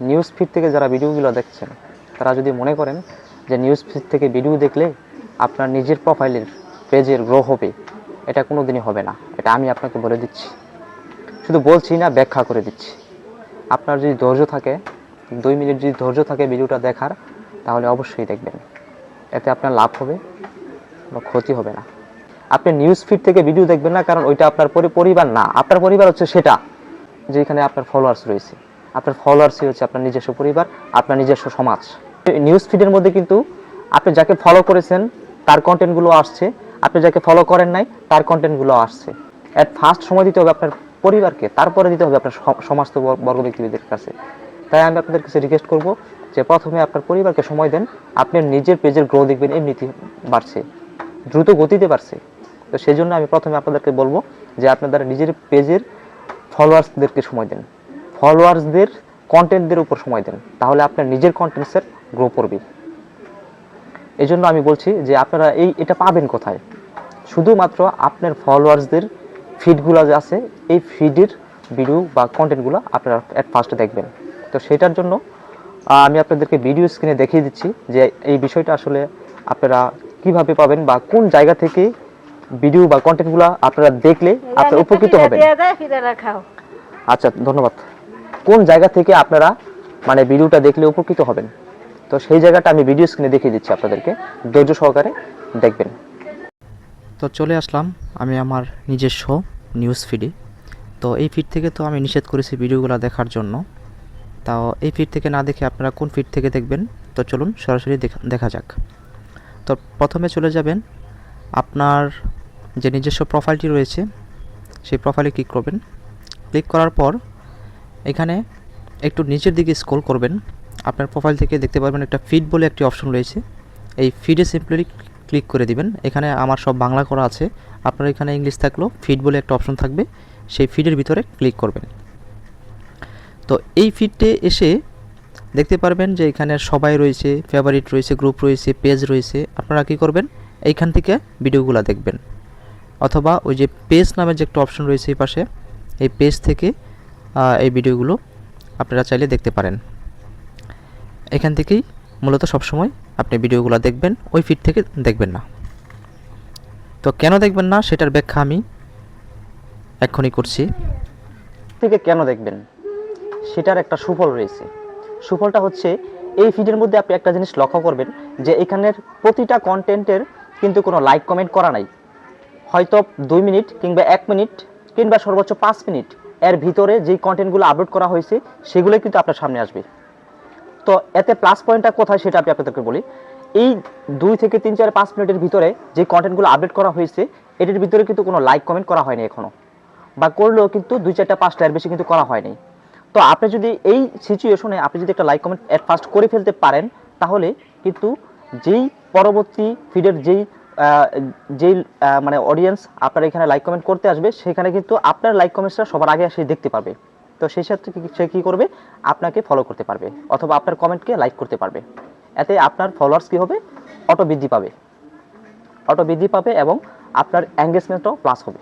News feed থেকে যারা ভিডিওগুলো দেখছেন তারা যদি মনে করেন যে নিউজ ফিড থেকে ভিডিও দেখলে আপনার নিজের প্রোফাইলের পেজের গ্রো হবে, এটা কোনো দিনই হবে না। এটা আমি আপনাকে বলে দিচ্ছি, শুধু বলছি না, ব্যাখ্যা করে দিচ্ছি। আপনার যদি ধৈর্য থাকে, 2 মিনিট যদি ধৈর্য থাকে ভিডিওটা দেখার, তাহলে অবশ্যই দেখবেন। এতে আপনার লাভ হবে বা ক্ষতি হবে না। আপনি নিউজ ফিড থেকে ভিডিও দেখবেন না, কারণ ওইটা আপনার পরিবার না। আপনার পরিবার হচ্ছে সেটা যেখানে আপনার ফলোয়ার্স রয়েছে। আপনার ফলোয়ার্সই হচ্ছে আপনার নিজস্ব পরিবার, আপনার নিজস্ব সমাজ। নিউজ ফিডের মধ্যে কিন্তু আপনি যাকে ফলো করেছেন তার কন্টেন্টগুলো আসছে, আপনি যাকে ফলো করেন নাই তার কন্টেন্টগুলো আসছে। অ্যাট ফার্স্ট সময় দিতে হবে আপনার পরিবারকে, তারপরে দিতে হবে আপনার সমাজ বর্গ ব্যক্তিদের কাছে। তাই আমি আপনাদের কাছে রিকোয়েস্ট করব যে প্রথমে আপনার পরিবারকে সময় দেন। আপনার নিজের পেজের গ্রো দেখবেন এমনিতেই বাড়ছে, দ্রুত গতিতে বাড়ছে। তো সেই জন্য আমি প্রথমে আপনাদেরকে বলবো যে আপনারা নিজের পেজের ফলোয়ার্সদেরকে সময় দেন, ফলোয়ার্সদের কন্টেন্টদের উপর সময় দেন, তাহলে আপনার নিজের কন্টেন্টসের গ্রো করবে। এই জন্য আমি বলছি যে আপনারা এটা পাবেন কোথায়? শুধুমাত্র আপনার ফলোয়ার্সদের ফিডগুলো যে আছে, এই ফিডের ভিডিও বা কন্টেন্টগুলো আপনারা অ্যাট ফার্স্ট দেখবেন। তো সেটার জন্য আমি আপনাদেরকে ভিডিও স্ক্রিনে দেখিয়ে দিচ্ছি যে এই বিষয়টা আসলে আপনারা কিভাবে পাবেন বা কোন জায়গা থেকে ভিডিও বা কন্টেন্টগুলো আপনারা দেখলে আপনারা উপকৃত হবেন। আচ্ছা, ধন্যবাদ। কোন জায়গা থেকে আপনারা মানে ভিডিওটা দেখলে উপকৃত হবেন, তো সেই জায়গাটা আমি ভিডিও স্ক্রিনে দেখিয়ে দিচ্ছি আপনাদেরকে, ধৈর্য সহকারে দেখবেন। তো চলে আসলাম আমি আমার নিজস্ব নিউজ ফিডে। তো এই ফিড থেকে তো আমি নিষেধ করেছি ভিডিওগুলো দেখার জন্য। তাও এই ফিড থেকে না দেখে আপনারা কোন ফিড থেকে দেখবেন, তো চলুন সরাসরি দেখা যাক। তো প্রথমে চলে যাবেন আপনার যে নিজস্ব প্রোফাইলটি রয়েছে, সেই প্রোফাইলে ক্লিক করবেন। ক্লিক করার পর এখানে একটু নিচের দিকে স্ক্রল করবেন। আপনার প্রোফাইল থেকে দেখতে পারবেন একটা ফিড বলে একটি অপশন রয়েছে। এই ফিডে সিম্পলি ক্লিক করে দিবেন। এখানে আমার সব বাংলা করা আছে, আপনার এখানে ইংলিশ থাকলেও ফিড বলে একটা অপশন থাকবে, সেই ফিডের ভিতরে ক্লিক করবেন। তো এই ফিডে এসে দেখতে পারবেন যে এখানে সবাই রয়েছে, ফেভারিট রয়েছে, গ্রুপ রয়েছে, পেজ রয়েছে। আপনারা কী করবেন, এইখান থেকে ভিডিওগুলো দেখবেন, অথবা ওই যে পেজ নামে যে একটা অপশন রয়েছে এই পাশে, এই পেজ থেকে এই ভিডিওগুলো আপনারা চাইলে দেখতে পারেন। এখান থেকেই মূলত সবসময় আপনি ভিডিওগুলো দেখবেন, ওই ফিড থেকে দেখবেন না। তো কেন দেখবেন না সেটার ব্যাখ্যা আমি এক্ষুনি করছি। থেকে কেন দেখবেন সেটার একটা সুফল রয়েছে। সুফলটা হচ্ছে এই ফিডের মধ্যে আপনি একটা জিনিস লক্ষ্য করবেন যে এখানের প্রতিটা কন্টেন্টের কিন্তু কোনো লাইক কমেন্ট করা নাই। হয়তো 2 মিনিট কিংবা 1 মিনিট কিংবা সর্বোচ্চ 5 মিনিট এর ভিতরে যেই কন্টেন্টগুলো আপলোড করা হয়েছে সেগুলোই কিন্তু আপনার সামনে আসবে। তো এতে প্লাস পয়েন্টটা কোথায় সেটা আমি আপনাদেরকে বলি। এই 2 থেকে 3 4 5 মিনিটের ভিতরে যে কন্টেন্টগুলো আপডেট করা হয়েছে এটির ভিতরে কিন্তু কোনো লাইক কমেন্ট করা হয়নি এখনও, বা করলেও কিন্তু 2 4টা 5টা এর বেশি কিন্তু করা হয়নি। তো আপনি যদি এই সিচুয়েশনে আপনি যদি একটা লাইক কমেন্ট অ্যাট ফার্স্ট করে ফেলতে পারেন, তাহলে কিন্তু যেই পরবর্তী ফিডের যেই মানে অডিয়েন্স আপনার এখানে লাইক কমেন্ট করতে আসবে, সেখানে কিন্তু আপনার লাইক কমেন্টসটা সবার আগে সে দেখতে পারবে। তো সেই ক্ষেত্রে সে কী করবে, আপনাকে ফলো করতে পারবে অথবা আপনার কমেন্টকে লাইক করতে পারবে। এতে আপনার ফলোয়ার্স কী হবে, অটো বৃদ্ধি পাবে এবং আপনার এঙ্গেজমেন্টও প্লাস হবে।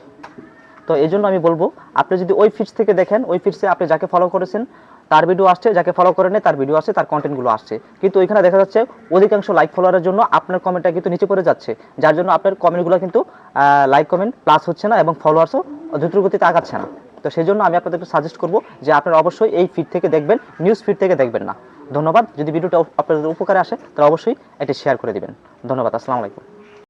তো এই জন্য আমি বলবো আপনি যদি ওই ফিডস থেকে দেখেন, ওই ফিডসে আপনি যাকে ফলো করেছেন তার ভিডিও আসছে, যাকে ফলো করেন তার ভিডিও আসছে, তার কন্টেন্টগুলো আসছে, কিন্তু ওইখানে দেখা যাচ্ছে অধিকাংশ লাইক ফলোয়ারের জন্য আপনার কমেন্টটা কিন্তু নিচে পড়ে যাচ্ছে, যার জন্য আপনার কমেন্টগুলো কিন্তু লাইক কমেন্ট প্লাস হচ্ছে না এবং ফলোয়ার্সও দ্রুত গতিতে আগাচ্ছে না। তো সেই জন্য আমি আপনাদেরকে সাজেস্ট করবো যে আপনারা অবশ্যই এই ফিড থেকে দেখবেন, নিউজ ফিড থেকে দেখবেন না। ধন্যবাদ। যদি ভিডিওটা আপনাদের উপকারে আসে তাহলে অবশ্যই এটি শেয়ার করে দিবেন। ধন্যবাদ। আসসালামু আলাইকুম।